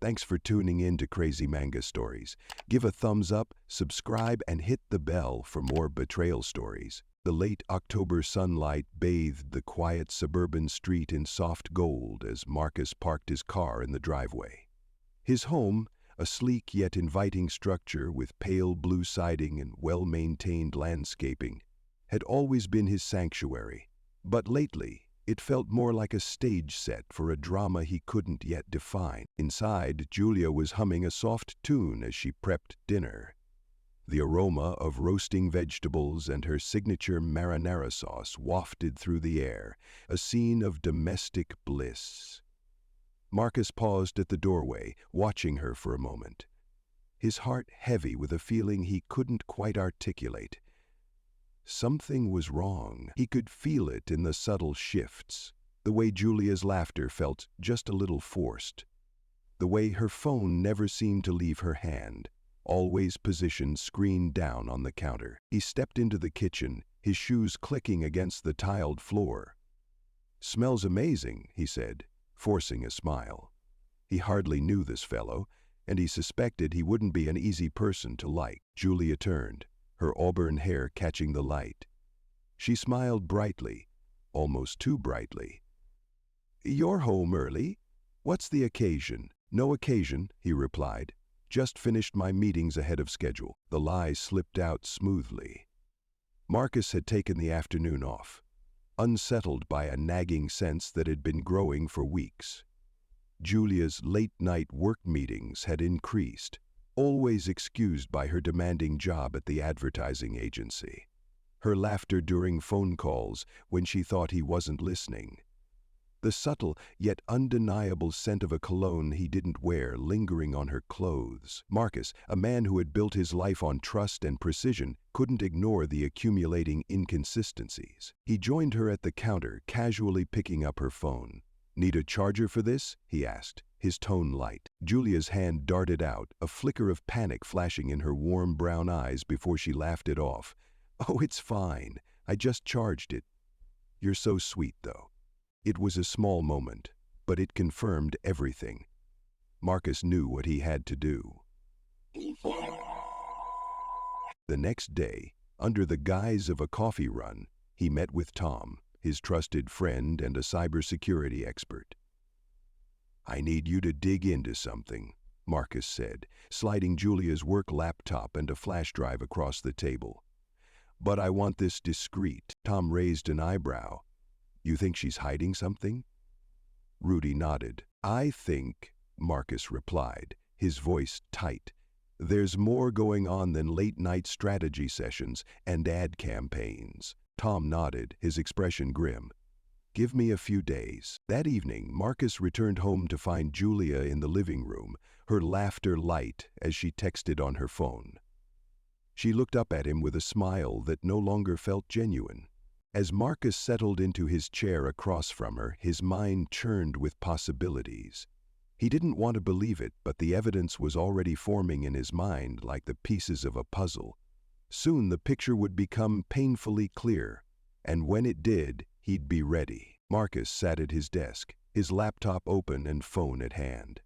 Thanks for tuning in to Crazy Manga Stories. Give a thumbs up, subscribe, and hit the bell for more betrayal stories. The late October sunlight bathed the quiet suburban street in soft gold as Marcus parked his car in the driveway. His home, a sleek yet inviting structure with pale blue siding and well-maintained landscaping, had always been his sanctuary. But lately, it felt more like a stage set for a drama he couldn't yet define. Inside, Julia was humming a soft tune as she prepped dinner. The aroma of roasting vegetables and her signature marinara sauce wafted through the air, a scene of domestic bliss. Marcus paused at the doorway, watching her for a moment, his heart heavy with a feeling he couldn't quite articulate. Something was wrong. He could feel it in the subtle shifts, the way Julia's laughter felt just a little forced, the way her phone never seemed to leave her hand, always positioned screen down on the counter. He stepped into the kitchen, his shoes clicking against the tiled floor. "Smells amazing," he said, forcing a smile. He hardly knew this fellow, and he suspected he wouldn't be an easy person to like. Julia turned, her auburn hair catching the light. She smiled brightly, almost too brightly. "You're home early? What's the occasion?" "No occasion," he replied. "Just finished my meetings ahead of schedule." The lie slipped out smoothly. Marcus had taken the afternoon off, unsettled by a nagging sense that had been growing for weeks. Julia's late-night work meetings had increased, always excused by her demanding job at the advertising agency. Her laughter during phone calls when she thought he wasn't listening. The subtle yet undeniable scent of a cologne he didn't wear lingering on her clothes. Marcus, a man who had built his life on trust and precision, couldn't ignore the accumulating inconsistencies. He joined her at the counter, casually picking up her phone. "Need a charger for this?" he asked, his tone light. Julia's hand darted out, a flicker of panic flashing in her warm brown eyes before she laughed it off. "Oh, it's fine. I just charged it." "You're so sweet, though." It was a small moment, but it confirmed everything. Marcus knew what he had to do. The next day, under the guise of a coffee run, he met with Tom, his trusted friend and a cybersecurity expert. "I need you to dig into something," Marcus said, sliding Julia's work laptop and a flash drive across the table. "But I want this discreet." Tom raised an eyebrow. "You think she's hiding something?" Rudy nodded. "I think," Marcus replied, his voice tight, "there's more going on than late-night strategy sessions and ad campaigns." Tom nodded, his expression grim. "Give me a few days." That evening, Marcus returned home to find Julia in the living room, her laughter light as she texted on her phone. She looked up at him with a smile that no longer felt genuine. As Marcus settled into his chair across from her, his mind churned with possibilities. He didn't want to believe it, but the evidence was already forming in his mind like the pieces of a puzzle. Soon the picture would become painfully clear, and when it did, he'd be ready. Marcus sat at his desk, his laptop open and phone at hand.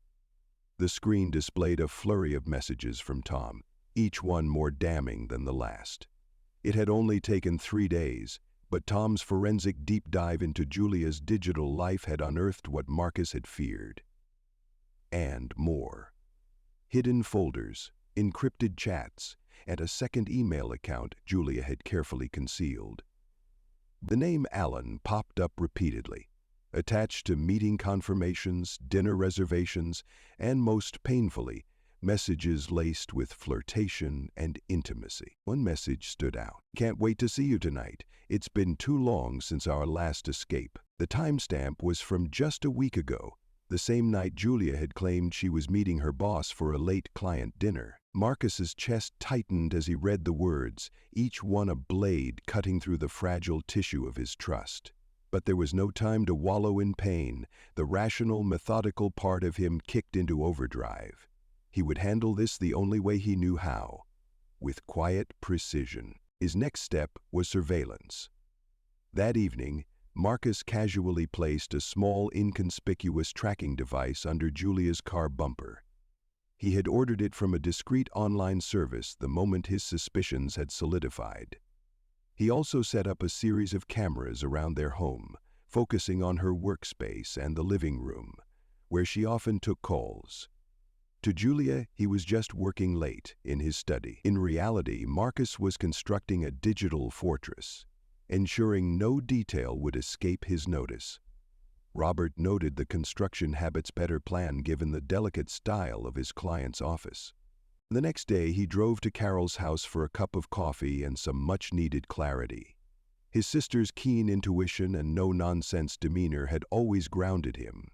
The screen displayed a flurry of messages from Tom, each one more damning than the last. It had only taken 3 days, but Tom's forensic deep dive into Julia's digital life had unearthed what Marcus had feared. And more. Hidden folders, encrypted chats, and a second email account Julia had carefully concealed. The name Alan popped up repeatedly, attached to meeting confirmations, dinner reservations, and most painfully, messages laced with flirtation and intimacy. One message stood out. "Can't wait to see you tonight. It's been too long since our last escape." The timestamp was from just a week ago, the same night Julia had claimed she was meeting her boss for a late client dinner. Marcus's chest tightened as he read the words, each one a blade cutting through the fragile tissue of his trust. But there was no time to wallow in pain. The rational, methodical part of him kicked into overdrive. He would handle this the only way he knew how, with quiet precision. His next step was surveillance. That evening, Marcus casually placed a small, inconspicuous tracking device under Julia's car bumper. He had ordered it from a discreet online service the moment his suspicions had solidified. He also set up a series of cameras around their home, focusing on her workspace and the living room, where she often took calls. To Julia, he was just working late in his study. In reality, Marcus was constructing a digital fortress, ensuring no detail would escape his notice. Robert noted the construction habits better plan given the delicate style of his client's office. The next day, he drove to Carol's house for a cup of coffee and some much-needed clarity. His sister's keen intuition and no-nonsense demeanor had always grounded him.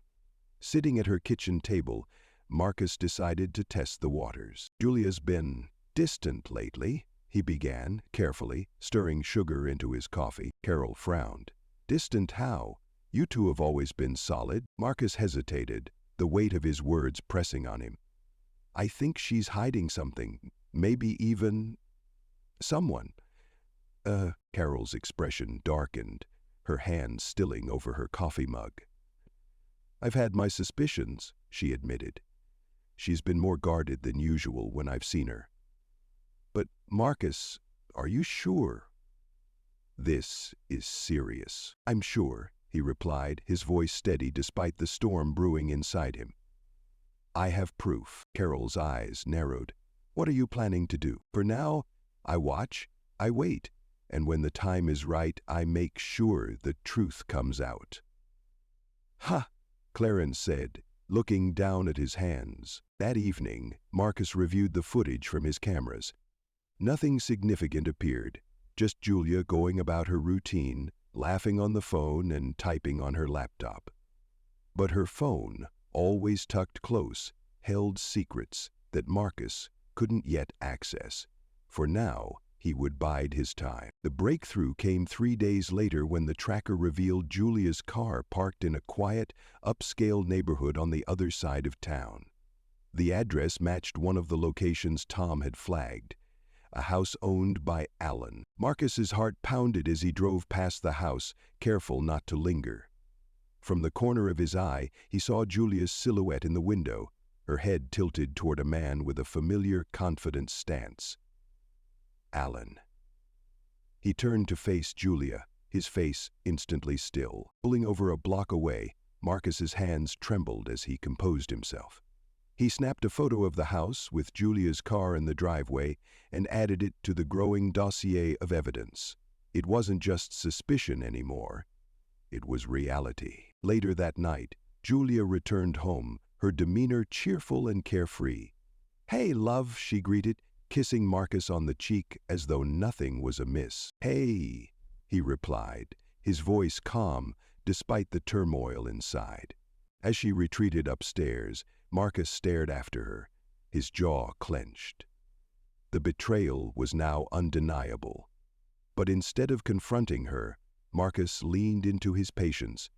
Sitting at her kitchen table, Marcus decided to test the waters. "Julia's been distant lately," he began, carefully, stirring sugar into his coffee. Carol frowned. "Distant how? You two have always been solid." Marcus hesitated, the weight of his words pressing on him. "I think she's hiding something, maybe even someone." Carol's expression darkened, her hand stilling over her coffee mug. "I've had my suspicions," she admitted. "She's been more guarded than usual when I've seen her." "But, Marcus, are you sure?" "This is serious." "I'm sure," he replied, his voice steady despite the storm brewing inside him. "I have proof." Carol's eyes narrowed. "What are you planning to do?" "For now, I watch, I wait, and when the time is right, I make sure the truth comes out." "Ha!" Clarence said, looking down at his hands. That evening, Marcus reviewed the footage from his cameras. Nothing significant appeared, just Julia going about her routine, laughing on the phone and typing on her laptop. But her phone, always tucked close, held secrets that Marcus couldn't yet access. For now, he would bide his time. The breakthrough came 3 days later when the tracker revealed Julia's car parked in a quiet, upscale neighborhood on the other side of town. The address matched one of the locations Tom had flagged, a house owned by Alan. Marcus's heart pounded as he drove past the house, careful not to linger. From the corner of his eye, he saw Julia's silhouette in the window, her head tilted toward a man with a familiar, confident stance. Alan. He turned to face Julia, his face instantly still. Pulling over a block away, Marcus's hands trembled as he composed himself. He snapped a photo of the house with Julia's car in the driveway and added it to the growing dossier of evidence. It wasn't just suspicion anymore. It was reality. Later that night, Julia returned home, her demeanor cheerful and carefree. "Hey, love," she greeted, kissing Marcus on the cheek as though nothing was amiss. "Hey," he replied, his voice calm despite the turmoil inside. As she retreated upstairs, Marcus stared after her, his jaw clenched. The betrayal was now undeniable. But instead of confronting her, Marcus leaned into his patience,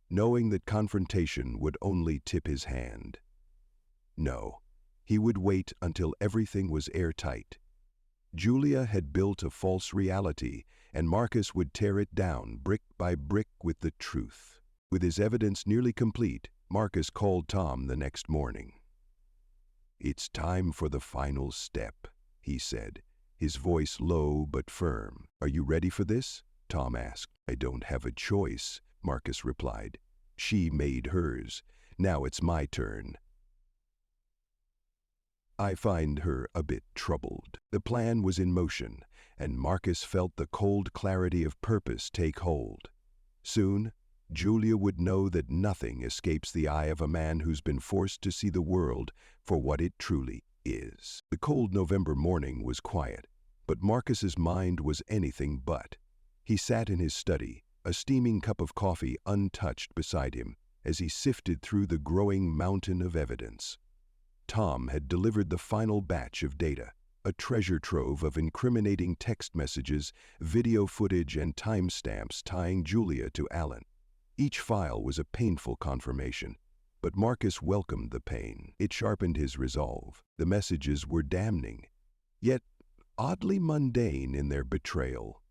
knowing that confrontation would only tip his hand. No, he would wait until everything was airtight. Julia had built a false reality, and Marcus would tear it down brick by brick with the truth. With his evidence nearly complete, Marcus called Tom the next morning. "It's time for the final step," he said, his voice low but firm. "Are you ready for this?" Tom asked. "I don't have a choice," Marcus replied. "She made hers. Now it's my turn." I find her a bit troubled. The plan was in motion, and Marcus felt the cold clarity of purpose take hold. Soon, Julia would know that nothing escapes the eye of a man who's been forced to see the world for what it truly is. The cold November morning was quiet, but Marcus's mind was anything but. He sat in his study, a steaming cup of coffee untouched beside him, as he sifted through the growing mountain of evidence. Tom had delivered the final batch of data, a treasure trove of incriminating text messages, video footage, and timestamps tying Julia to Alan. Each file was a painful confirmation, but Marcus welcomed the pain. It sharpened his resolve. The messages were damning, yet oddly mundane in their betrayal.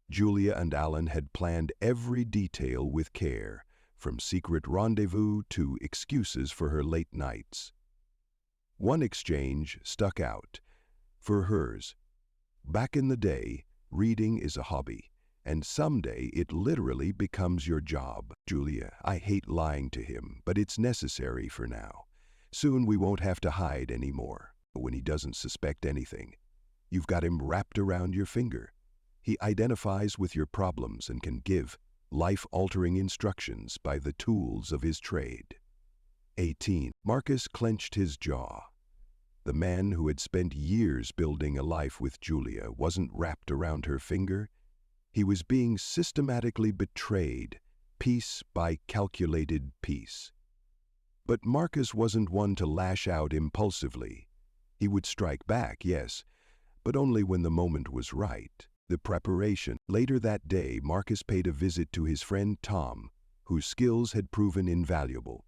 Julia and Alan had planned every detail with care, from secret rendezvous to excuses for her late nights. One exchange stuck out. For hers, back in the day, reading is a hobby, and someday it literally becomes your job. Julia, I hate lying to him, but it's necessary for now. Soon we won't have to hide anymore. When he doesn't suspect anything, you've got him wrapped around your finger. He identifies with your problems and can give life-altering instructions by the tools of his trade. 18. Marcus clenched his jaw. The man who had spent years building a life with Julia wasn't wrapped around her finger. He was being systematically betrayed, piece by calculated piece. But Marcus wasn't one to lash out impulsively. He would strike back, yes, but only when the moment was right. The preparation. Later that day, Marcus paid a visit to his friend Tom, whose skills had proven invaluable.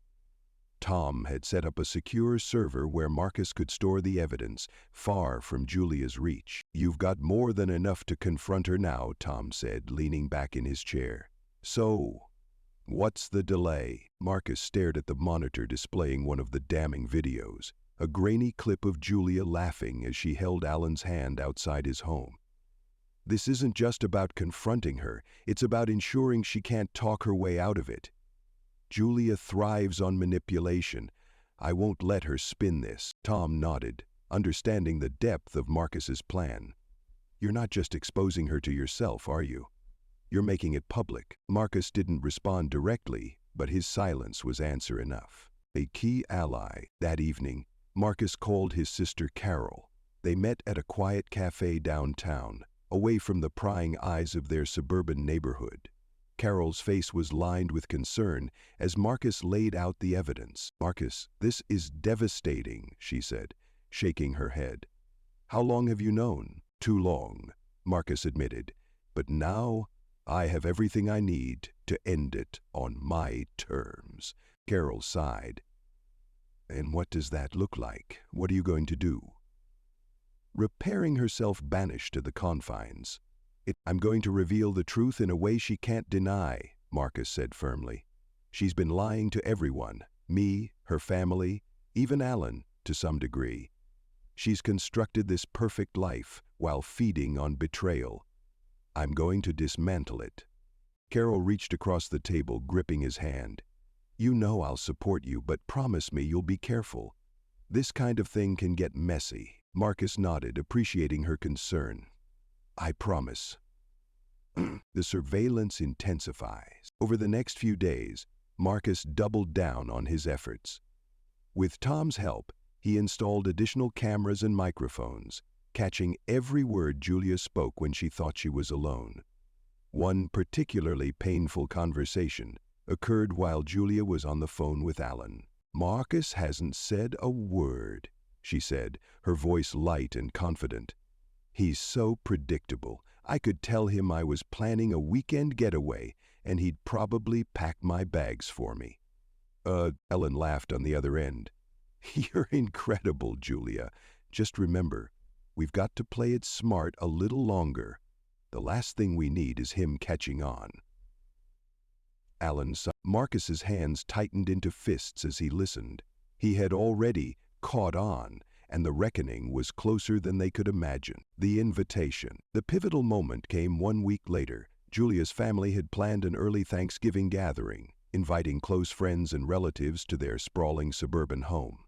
Tom had set up a secure server where Marcus could store the evidence, far from Julia's reach. "You've got more than enough to confront her now," Tom said, leaning back in his chair. "So, what's the delay?" Marcus stared at the monitor displaying one of the damning videos, a grainy clip of Julia laughing as she held Alan's hand outside his home. "This isn't just about confronting her, it's about ensuring she can't talk her way out of it. Julia thrives on manipulation. I won't let her spin this." Tom nodded, understanding the depth of Marcus's plan. "You're not just exposing her to yourself, are you? You're making it public." Marcus didn't respond directly, but his silence was answer enough. A key ally. That evening, Marcus called his sister Carol. They met at a quiet cafe downtown, away from the prying eyes of their suburban neighborhood. Carol's face was lined with concern as Marcus laid out the evidence. "Marcus, this is devastating," she said, shaking her head. "How long have you known?" "Too long," Marcus admitted. "But now I have everything I need to end it on my terms." Carol sighed. "And what does that look like? What are you going to do?" Repairing herself banished to the confines. "I'm going to reveal the truth in a way she can't deny," Marcus said firmly. "She's been lying to everyone, me, her family, even Alan, to some degree. She's constructed this perfect life while feeding on betrayal. I'm going to dismantle it." Carol reached across the table, gripping his hand. "You know I'll support you, but promise me you'll be careful. This kind of thing can get messy." Marcus nodded, appreciating her concern. "I promise." The surveillance intensifies. Over the next few days, Marcus doubled down on his efforts. With Tom's help, he installed additional cameras and microphones, catching every word Julia spoke when she thought she was alone. One particularly painful conversation occurred while Julia was on the phone with Alan. "Marcus hasn't said a word," she said, her voice light and confident. "He's so predictable. I could tell him I was planning a weekend getaway, and he'd probably pack my bags for me." Ellen laughed on the other end. "You're incredible, Julia. Just remember, we've got to play it smart a little longer. The last thing we need is him catching on." Marcus's hands tightened into fists as he listened. He had already caught on, and the reckoning was closer than they could imagine. The invitation. The pivotal moment came 1 week later. Julia's family had planned an early Thanksgiving gathering, inviting close friends and relatives to their sprawling suburban home.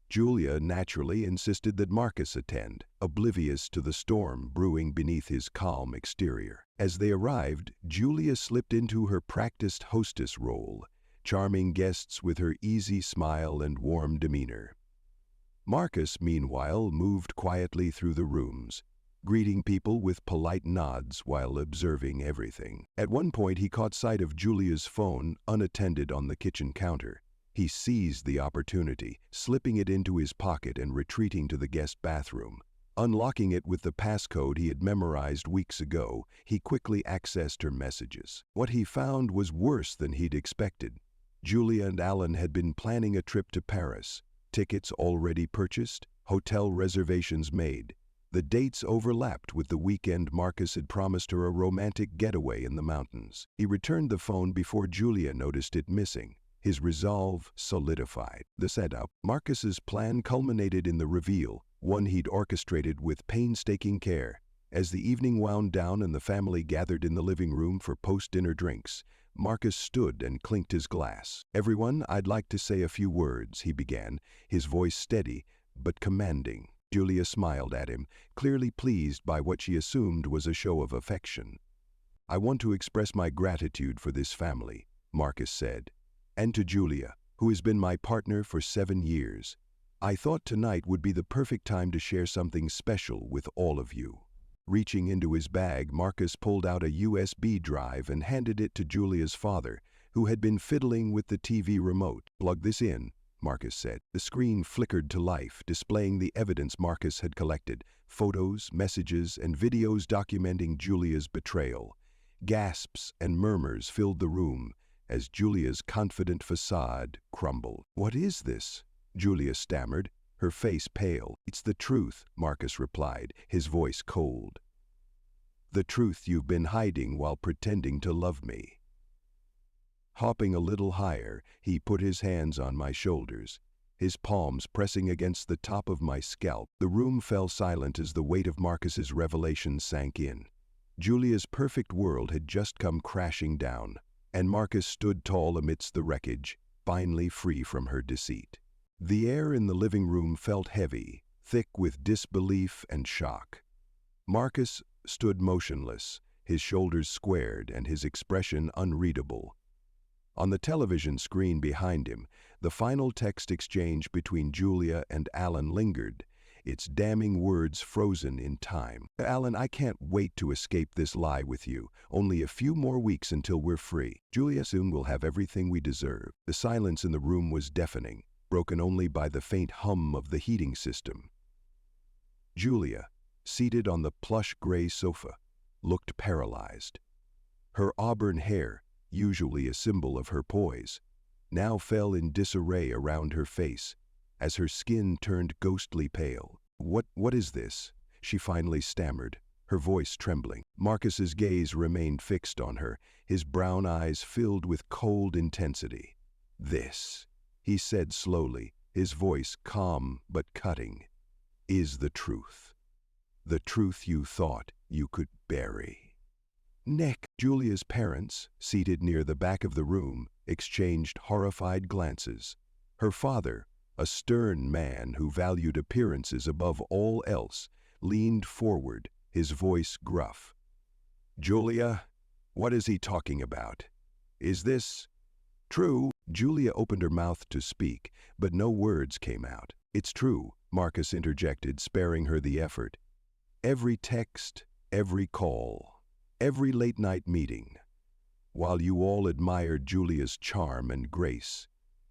Julia naturally insisted that Marcus attend, oblivious to the storm brewing beneath his calm exterior. As they arrived, Julia slipped into her practiced hostess role, charming guests with her easy smile and warm demeanor. Marcus, meanwhile, moved quietly through the rooms, greeting people with polite nods while observing everything. At one point, he caught sight of Julia's phone unattended on the kitchen counter. He seized the opportunity, slipping it into his pocket and retreating to the guest bathroom. Unlocking it with the passcode he had memorized weeks ago, he quickly accessed her messages. What he found was worse than he'd expected. Julia and Alan had been planning a trip to Paris. Tickets already purchased, hotel reservations made. The dates overlapped with the weekend Marcus had promised her a romantic getaway in the mountains. He returned the phone before Julia noticed it missing. his resolve solidified. The setup, Marcus's plan culminated in the reveal, one he'd orchestrated with painstaking care. As the evening wound down and the family gathered in the living room for post-dinner drinks, Marcus stood and clinked his glass. "Everyone, I'd like to say a few words," he began, his voice steady but commanding. Julia smiled at him, clearly pleased by what she assumed was a show of affection. "I want to express my gratitude for this family," Marcus said, "and to Julia, who has been my partner for 7 years. I thought tonight would be the perfect time to share something special with all of you." Reaching into his bag, Marcus pulled out a USB drive and handed it to Julia's father, who had been fiddling with the TV remote. "Plug this in," Marcus said. The screen flickered to life, displaying the evidence Marcus had collected: photos, messages, and videos documenting Julia's betrayal. Gasps and murmurs filled the room as Julia's confident facade crumbled. "What is this?" Julia stammered, her face pale. "It's the truth," Marcus replied, his voice cold. "The truth you've been hiding while pretending to love me." Hopping a little higher, he put his hands on my shoulders, his palms pressing against the top of my scalp. The room fell silent as the weight of Marcus's revelation sank in. Julia's perfect world had just come crashing down, and Marcus stood tall amidst the wreckage, finally free from her deceit. The air in the living room felt heavy, thick with disbelief and shock. Marcus stood motionless, his shoulders squared and his expression unreadable. On the television screen behind him, the final text exchange between Julia and Alan lingered, its damning words frozen in time. "Alan, I can't wait to escape this lie with you. Only a few more weeks until we're free. Julia, soon we'll have everything we deserve." The silence in the room was deafening, broken only by the faint hum of the heating system. Julia, seated on the plush gray sofa, looked paralyzed. Her auburn hair, usually a symbol of her poise, now fell in disarray around her face as her skin turned ghostly pale. What is this?" she finally stammered, her voice trembling. Marcus's gaze remained fixed on her, his brown eyes filled with cold intensity. "This," he said slowly, his voice calm but cutting, "is the truth. The truth you thought you could bury." Nick. Julia's parents, seated near the back of the room, exchanged horrified glances. Her father, a stern man who valued appearances above all else, leaned forward, his voice gruff. "Julia, what is he talking about? Is this true?" Julia opened her mouth to speak, but no words came out. "It's true," Marcus interjected, sparing her the effort. "Every text, every call, every late-night meeting. While you all admired Julia's charm and grace,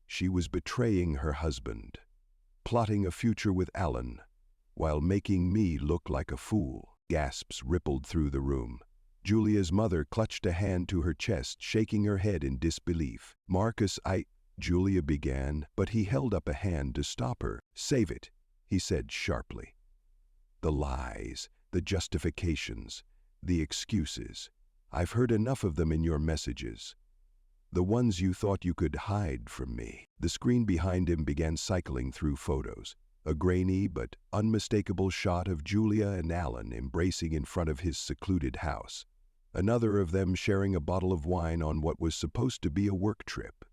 she was betraying her husband, plotting a future with Alan, while making me look like a fool." Gasps rippled through the room. Julia's mother clutched a hand to her chest, shaking her head in disbelief. "Marcus, Julia began, but he held up a hand to stop her. "Save it," he said sharply. "The lies, the justifications, the excuses. I've heard enough of them in your messages. The ones you thought you could hide from me." The screen behind him began cycling through photos, a grainy but unmistakable shot of Julia and Alan embracing in front of his secluded house, another of them sharing a bottle of wine on what was supposed to be a work trip.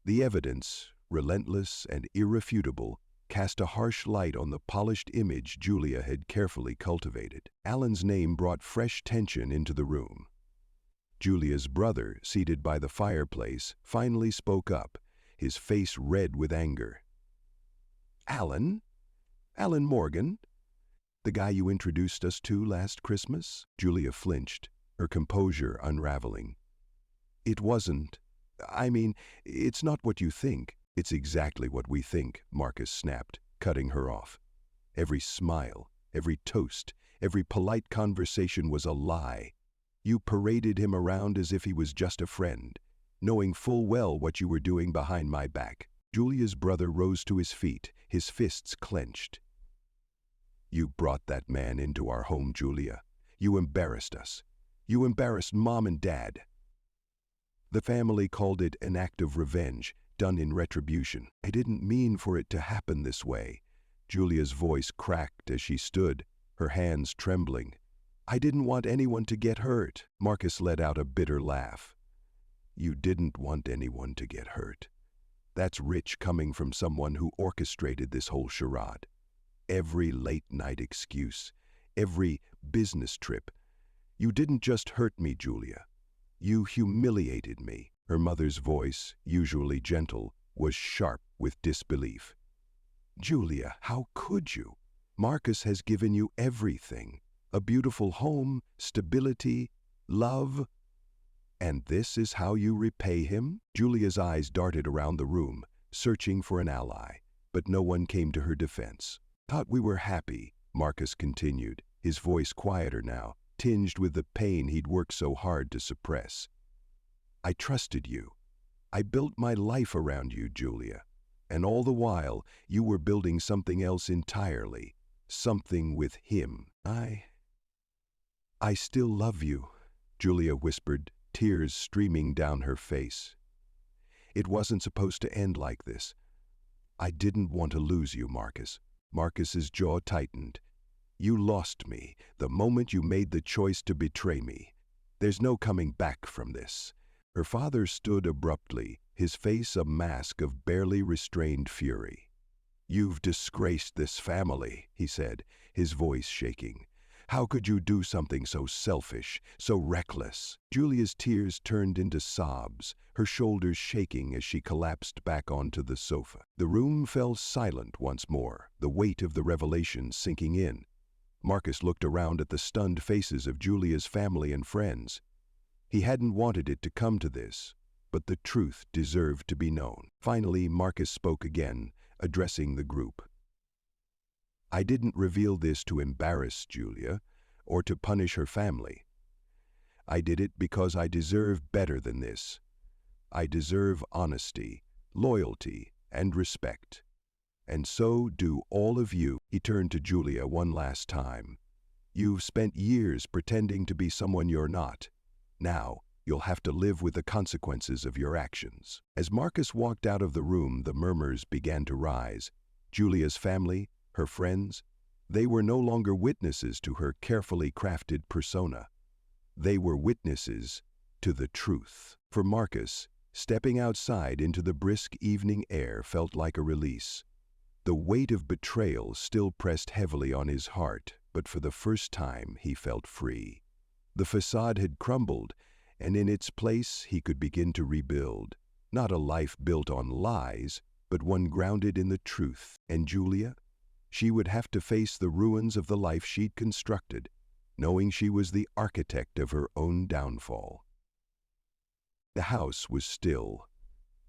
The evidence, relentless and irrefutable, cast a harsh light on the polished image Julia had carefully cultivated. Alan's name brought fresh tension into the room. Julia's brother, seated by the fireplace, finally spoke up, his face red with anger. "Alan? Alan Morgan? The guy you introduced us to last Christmas?" Julia flinched, her composure unraveling. "It wasn't. It's not what you think." "It's exactly what we think," Marcus snapped, cutting her off. Every smile, every toast, every polite conversation was a lie. You paraded him around as if he was just a friend, knowing full well what you were doing behind my back. Julia's brother rose to his feet, his fists clenched. "You brought that man into our home, Julia. You embarrassed us. You embarrassed Mom and Dad." The family called it an act of revenge, done in retribution. I didn't mean for it to happen this way. Julia's voice cracked as she stood, her hands trembling. I didn't want anyone to get hurt. Marcus let out a bitter laugh. You didn't want anyone to get hurt. That's rich coming from someone who orchestrated this whole charade. Every late-night excuse, every business trip. You didn't just hurt me, Julia. You humiliated me. Her mother's voice, usually gentle, was sharp with disbelief. Julia, how could you? Marcus has given you everything. A beautiful home, stability, love. And this is how you repay him? Julia's eyes darted around the room, searching for an ally, but no one came to her defense. Thought we were happy, Marcus continued, his voice quieter now, tinged with the pain he'd worked so hard to suppress. I trusted you. I built my life around you, Julia. And all the while, you were building something else entirely, something with him. I still love you, Julia whispered, tears streaming down her face. It wasn't supposed to end like this. I didn't want to lose you, Marcus. Marcus's jaw tightened. You lost me the moment you made the choice to betray me. There's no coming back from this. Her father stood abruptly, his face a mask of barely restrained fury. You've disgraced this family, he said, his voice shaking. How could you do something so selfish, so reckless? Julia's tears turned into sobs, her shoulders shaking as she collapsed back onto the sofa. The room fell silent once more, the weight of the revelation sinking in. Marcus looked around at the stunned faces of Julia's family and friends. He hadn't wanted it to come to this, but the truth deserved to be known. Finally, Marcus spoke again, addressing the group. I didn't reveal this to embarrass Julia or to punish her family. I did it because I deserve better than this. I deserve honesty, loyalty, and respect. And so do all of you. He turned to Julia one last time. You've spent years pretending to be someone you're not. Now, you'll have to live with the consequences of your actions. As Marcus walked out of the room, the murmurs began to rise. Julia's family, her friends, they were no longer witnesses to her carefully crafted persona. They were witnesses to the truth. For Marcus, stepping outside into the brisk evening air felt like a release. The weight of betrayal still pressed heavily on his heart, but for the first time he felt free. The facade had crumbled, and in its place he could begin to rebuild. Not a life built on lies, but one grounded in the truth. And Julia? She would have to face the ruins of the life she'd constructed, knowing she was the architect of her own downfall. The house was still.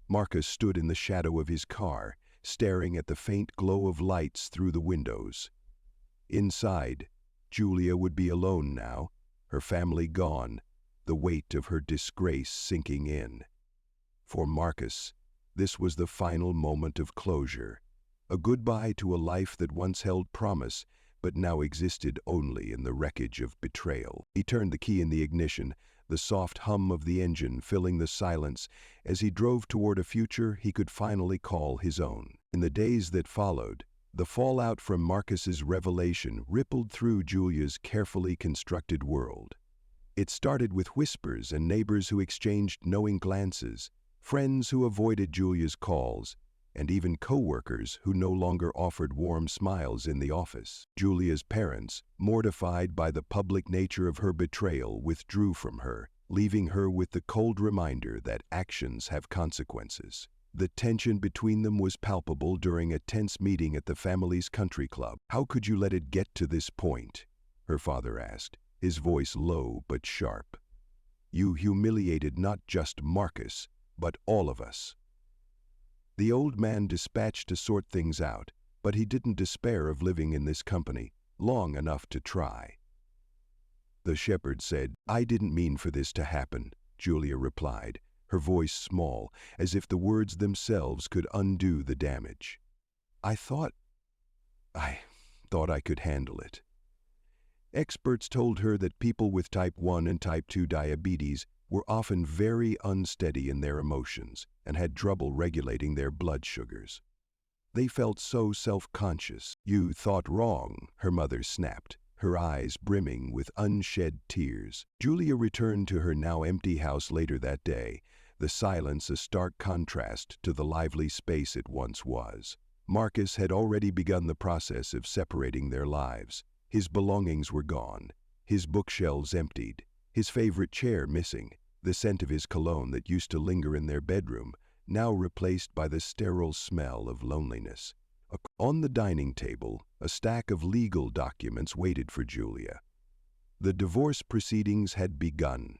Marcus stood in the shadow of his car, staring at the faint glow of lights through the windows. Inside, Julia would be alone now, her family gone, the weight of her disgrace sinking in. For Marcus, this was the final moment of closure, a goodbye to a life that once held promise, but now existed only in the wreckage of betrayal. He turned the key in the ignition, the soft hum of the engine filling the silence as he drove toward a future he could finally call his own. In the days that followed, the fallout from Marcus's revelation rippled through Julia's carefully constructed world. It started with whispers and neighbors who exchanged knowing glances, friends who avoided Julia's calls, and even co-workers who no longer offered warm smiles in the office. Julia's parents, mortified by the public nature of her betrayal, withdrew from her, leaving her with the cold reminder that actions have consequences. The tension between them was palpable during a tense meeting at the family's country club. How could you let it get to this point? Her father asked, his voice low but sharp. You humiliated not just Marcus, but all of us. The old man dispatched to sort things out, but he didn't despair of living in this company long enough to try. The shepherd said, I didn't mean for this to happen, Julia replied, her voice small, as if the words themselves could undo the damage. I thought I could handle it. Experts told her that people with type 1 and type 2 diabetes were often very unsteady in their emotions and had trouble regulating their blood sugars. They felt so self-conscious. "You thought wrong," her mother snapped, her eyes brimming with unshed tears. Julia returned to her now empty house later that day, the silence a stark contrast to the lively space it once was. Marcus had already begun the process of separating their lives. His belongings were gone, his bookshelves emptied, his favorite chair missing, the scent of his cologne that used to linger in their bedroom, now replaced by the sterile smell of loneliness. On the dining table, a stack of legal documents waited for Julia. The divorce proceedings had begun.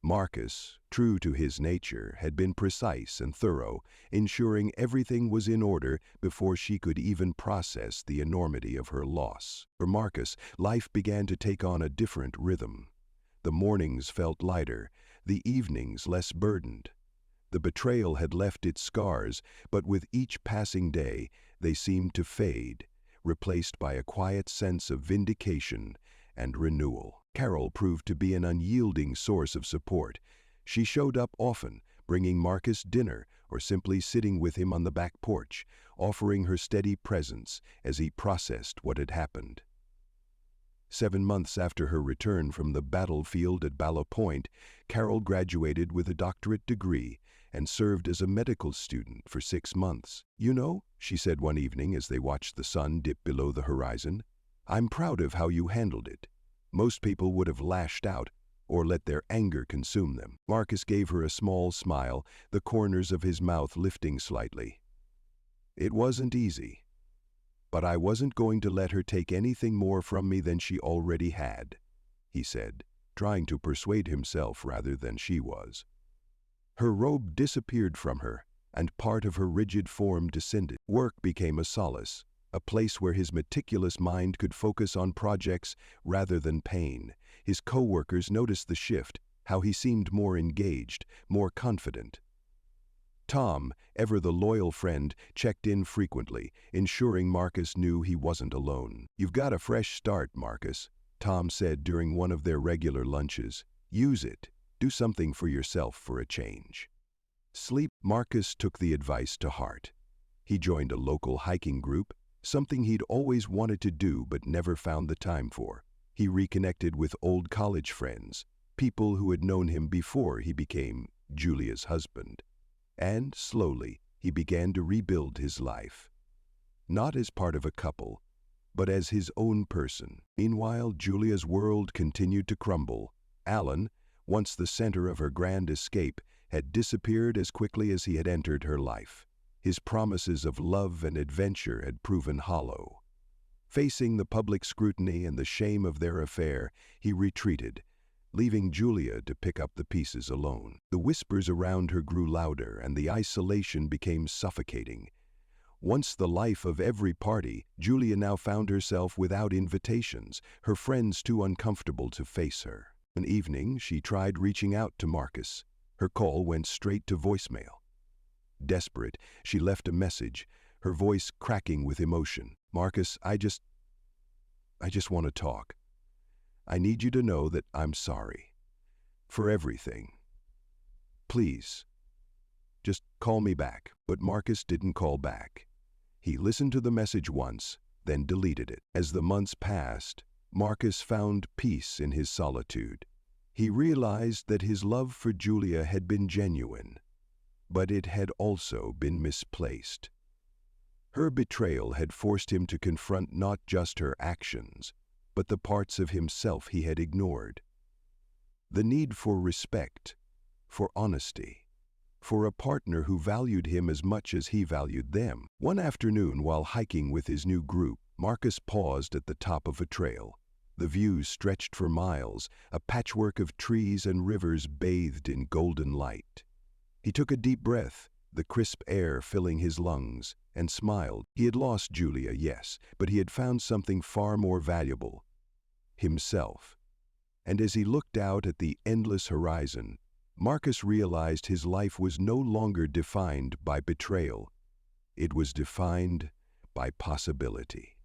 Marcus, true to his nature, had been precise and thorough, ensuring everything was in order before she could even process the enormity of her loss. For Marcus, life began to take on a different rhythm. The mornings felt lighter, the evenings less burdened. The betrayal had left its scars, but with each passing day, they seemed to fade, replaced by a quiet sense of vindication and renewal. Carol proved to be an unyielding source of support. She showed up often, bringing Marcus dinner or simply sitting with him on the back porch, offering her steady presence as he processed what had happened. 7 months after her return from the battlefield at Bala Point, Carol graduated with a doctorate degree and served as a medical student for 6 months. "You know," she said one evening as they watched the sun dip below the horizon, "I'm proud of how you handled it. Most people would have lashed out or let their anger consume them." Marcus gave her a small smile, the corners of his mouth lifting slightly. "It wasn't easy, but I wasn't going to let her take anything more from me than she already had," he said, trying to persuade himself rather than she was. Her robe disappeared from her, and part of her rigid form descended. Work became a solace, a place where his meticulous mind could focus on projects rather than pain. His co-workers noticed the shift, how he seemed more engaged, more confident. Tom, ever the loyal friend, checked in frequently, ensuring Marcus knew he wasn't alone. "You've got a fresh start, Marcus," Tom said during one of their regular lunches. "Use it. Do something for yourself for a change." Sleep. Marcus took the advice to heart. He joined a local hiking group, something he'd always wanted to do but never found the time for. He reconnected with old college friends, people who had known him before he became Julia's husband. And slowly, he began to rebuild his life. Not as part of a couple, but as his own person. Meanwhile, Julia's world continued to crumble. Alan, once the center of her grand escape, had disappeared as quickly as he had entered her life. His promises of love and adventure had proven hollow. Facing the public scrutiny and the shame of their affair, he retreated, leaving Julia to pick up the pieces alone. The whispers around her grew louder, and the isolation became suffocating. Once the life of every party, Julia now found herself without invitations, her friends too uncomfortable to face her. One evening, she tried reaching out to Marcus. Her call went straight to voicemail. Desperate, she left a message, her voice cracking with emotion. "Marcus, I just want to talk. I need you to know that I'm sorry. For everything. Please, just call me back." But Marcus didn't call back. He listened to the message once, then deleted it. As the months passed, Marcus found peace in his solitude. He realized that his love for Julia had been genuine, but it had also been misplaced. Her betrayal had forced him to confront not just her actions, but the parts of himself he had ignored. The need for respect, for honesty, for a partner who valued him as much as he valued them. One afternoon, while hiking with his new group, Marcus paused at the top of a trail. The views stretched for miles, a patchwork of trees and rivers bathed in golden light. He took a deep breath, the crisp air filling his lungs, and smiled. He had lost Julia, yes, but he had found something far more valuable: himself. And as he looked out at the endless horizon, Marcus realized his life was no longer defined by betrayal. It was defined by possibility.